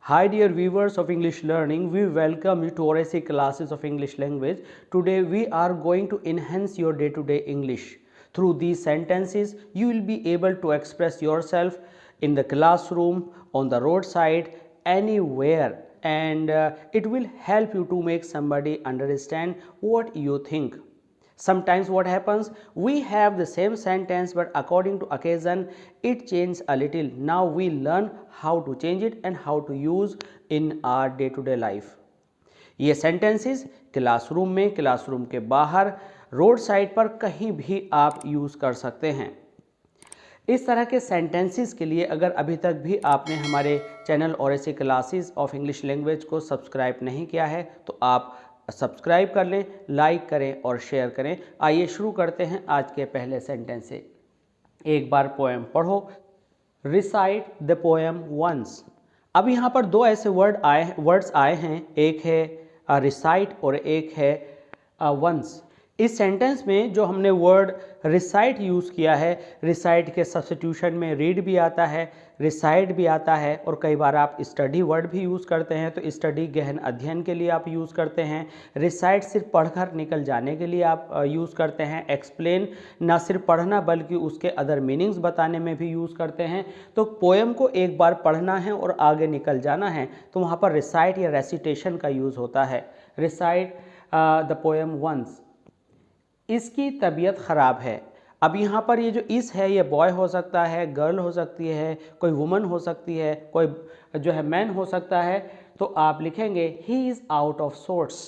Hi dear viewers of English Learning, we welcome you to RSC classes of English language. Today we are going to enhance your day-to-day English. Through these sentences, you will be able to express yourself in the classroom, on the roadside, anywhere, and it will help you to make somebody understand what you think. Sometimes what happens, we have the same sentence but according to occasion it changes a little. Now we learn how to change it and how to use in our day to day life. ये sentences classroom में, classroom के बाहर, road side पर कहीं भी आप use कर सकते हैं। इस तरह के सेंटेंसेस के लिए अगर अभी तक भी आपने हमारे channel RSC classes of English language को सब्सक्राइब नहीं किया है तो आप सब्सक्राइब कर लें, लाइक करें और शेयर करें। आइए शुरू करते हैं आज के पहले सेंटेंस से। एक बार पोएम पढ़ो। Recite the poem once. अब यहाँ पर दो ऐसे वर्ड्स आए हैं, एक है रिसाइट और एक है वंस। इस सेंटेंस में जो हमने वर्ड रिसाइट यूज़ किया है, रिसाइट के सब्स्टिट्यूशन में रीड भी आता है, रिसाइट भी आता है और कई बार आप स्टडी वर्ड भी यूज़ करते हैं, तो स्टडी गहन अध्ययन के लिए आप यूज़ करते हैं। रिसाइट सिर्फ पढ़कर निकल जाने के लिए आप यूज़ करते हैं। एक्सप्लेन ना सिर्फ पढ़ना बल्कि उसके अदर मीनिंग्स बताने में भी यूज़ करते हैं। तो पोएम को एक बार पढ़ना है और आगे निकल जाना है तो वहाँ पर रिसाइट या रेसिटेशन का यूज़ होता है। Recite the poem once. इसकी तबीयत ख़राब है। अब यहाँ पर ये जो इस है ये बॉय हो सकता है, गर्ल हो सकती है, कोई वुमन हो सकती है, कोई जो है मैन हो सकता है। तो आप लिखेंगे he is out of sorts.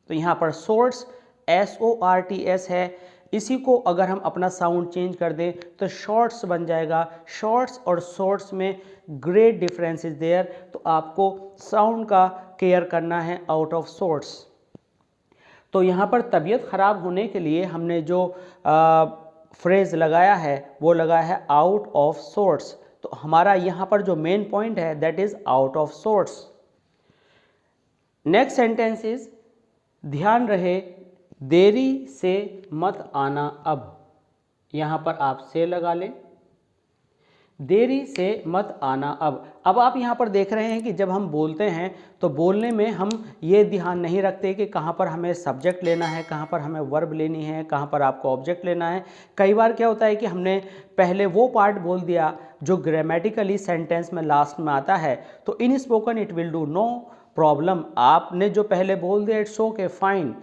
तो यहाँ पर सोर्ट्स SORTS है। इसी को अगर हम अपना साउंड चेंज कर दें तो शॉर्ट्स बन जाएगा। शॉर्ट्स और शॉर्ट्स में ग्रेट डिफरेंस इज देयर। तो आपको साउंड का केयर करना है, आउट ऑफ सोर्ट्स। तो यहाँ पर तबीयत ख़राब होने के लिए हमने जो फ्रेज़ लगाया है वो लगाया है आउट ऑफ सोर्ट्स। तो हमारा यहाँ पर जो मेन पॉइंट है that is out of sorts. Next sentence is ध्यान रहे देरी से मत आना अब। यहाँ पर आप से लगा लें, देरी से मत आना अब आप यहाँ पर देख रहे हैं कि जब हम बोलते हैं तो बोलने में हम ये ध्यान नहीं रखते कि कहाँ पर हमें सब्जेक्ट लेना है, कहाँ पर हमें वर्ब लेनी है, कहाँ पर आपको ऑब्जेक्ट लेना है। कई बार क्या होता है कि हमने पहले वो पार्ट बोल दिया जो ग्रामेटिकली सेंटेंस में लास्ट में आता है। तो in spoken it will do no problem. आपने जो पहले बोल दिया it's okay fine.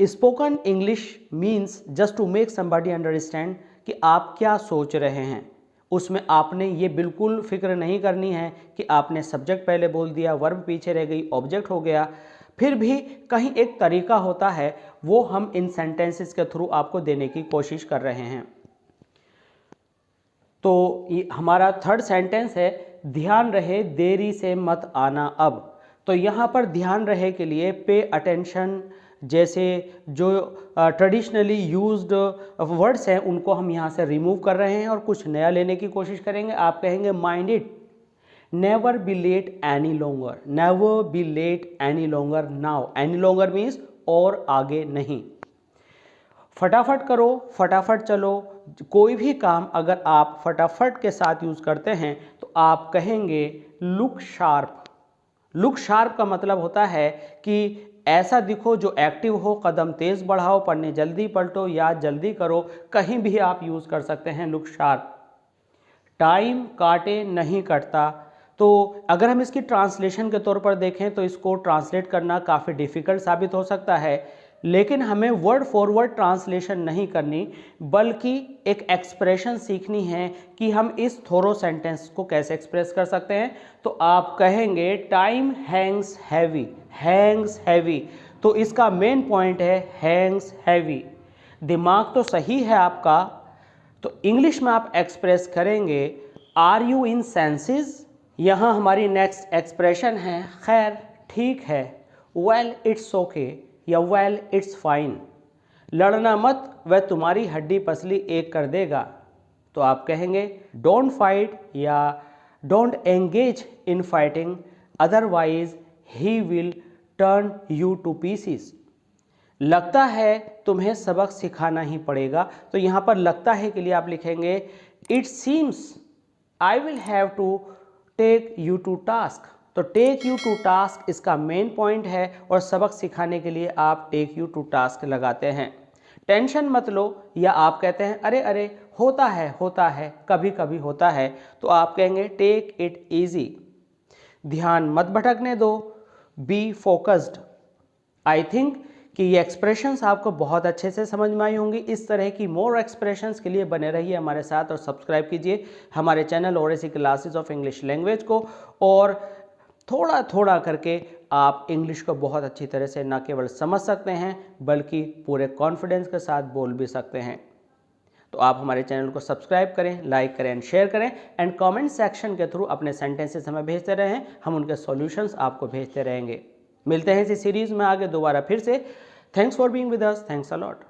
Spoken English means just to make somebody understand कि आप क्या सोच रहे हैं। उसमें आपने ये बिल्कुल फिक्र नहीं करनी है कि आपने सब्जेक्ट पहले बोल दिया, वर्ब पीछे रह गई, ऑब्जेक्ट हो गया। फिर भी कहीं एक तरीका होता है, वो हम इन सेंटेंसेस के थ्रू आपको देने की कोशिश कर रहे हैं। तो ये हमारा थर्ड सेंटेंस है ध्यान रहे देरी से मत आना अब। तो यहाँ पर ध्यान रहे के लिए पे अटेंशन जैसे जो ट्रेडिशनली यूज्ड वर्ड्स हैं उनको हम यहाँ से रिमूव कर रहे हैं और कुछ नया लेने की कोशिश करेंगे। आप कहेंगे mind it, never be let any longer, never be let any longer now. Any longer means और आगे नहीं। फटाफट करो, फटाफट चलो। कोई भी काम अगर आप फटाफट के साथ यूज़ करते हैं तो आप कहेंगे लुक शार्प। लुक शार्प का मतलब होता है कि ऐसा दिखो जो एक्टिव हो, कदम तेज़ बढ़ाओ, पढ़ने जल्दी पलटो या जल्दी करो, कहीं भी आप यूज़ कर सकते हैं लुक शार्प। टाइम काटे नहीं कटता। तो अगर हम इसकी ट्रांसलेशन के तौर पर देखें तो इसको ट्रांसलेट करना काफ़ी डिफ़िकल्ट साबित हो सकता है, लेकिन हमें वर्ड फॉर वर्ड ट्रांसलेशन नहीं करनी बल्कि एक एक्सप्रेशन सीखनी है कि हम इस थोरो सेंटेंस को कैसे एक्सप्रेस कर सकते हैं। तो आप कहेंगे time Hanks heavy. Hanks heavy, तो इसका मेन पॉइंट है हैंग्स हैवी। दिमाग तो सही है आपका, तो इंग्लिश में आप एक्सप्रेस करेंगे आर यू इन सेंसेस। यहाँ हमारी नेक्स्ट एक्सप्रेशन है खैर ठीक है, वेल इट्स ओके या वेल इट्स फाइन। लड़ना मत, वह तुम्हारी हड्डी पसली एक कर देगा। तो आप कहेंगे डोंट फाइट या don't engage in fighting otherwise he will turn you to pieces. लगता है तुम्हें सबक सिखाना ही पड़ेगा। तो यहाँ पर लगता है के लिए आप लिखेंगे it seems I will have to take you to task. तो टेक यू टू टास्क इसका मेन पॉइंट है और सबक सिखाने के लिए आप टेक यू टू टास्क लगाते हैं। टेंशन मत लो, या आप कहते हैं अरे अरे होता है कभी कभी होता है, तो आप कहेंगे टेक इट इजी। ध्यान मत भटकने दो, बी फोकस्ड। आई थिंक कि ये एक्सप्रेशंस आपको बहुत अच्छे से समझ में आई होंगी। इस तरह की मोर एक्सप्रेशंस के लिए बने रहिए हमारे साथ और सब्सक्राइब कीजिए हमारे channel oracy classes of English language को, और थोड़ा थोड़ा करके आप इंग्लिश को बहुत अच्छी तरह से न केवल समझ सकते हैं बल्कि पूरे कॉन्फिडेंस के साथ बोल भी सकते हैं। तो आप हमारे चैनल को सब्सक्राइब करें, लाइक करें एंड शेयर करें, एंड कमेंट सेक्शन के थ्रू अपने सेंटेंसेस हमें भेजते रहें, हम उनके सॉल्यूशंस आपको भेजते रहेंगे। मिलते हैं इसी सीरीज में आगे दोबारा फिर से। Thanks for being with us, thanks a lot.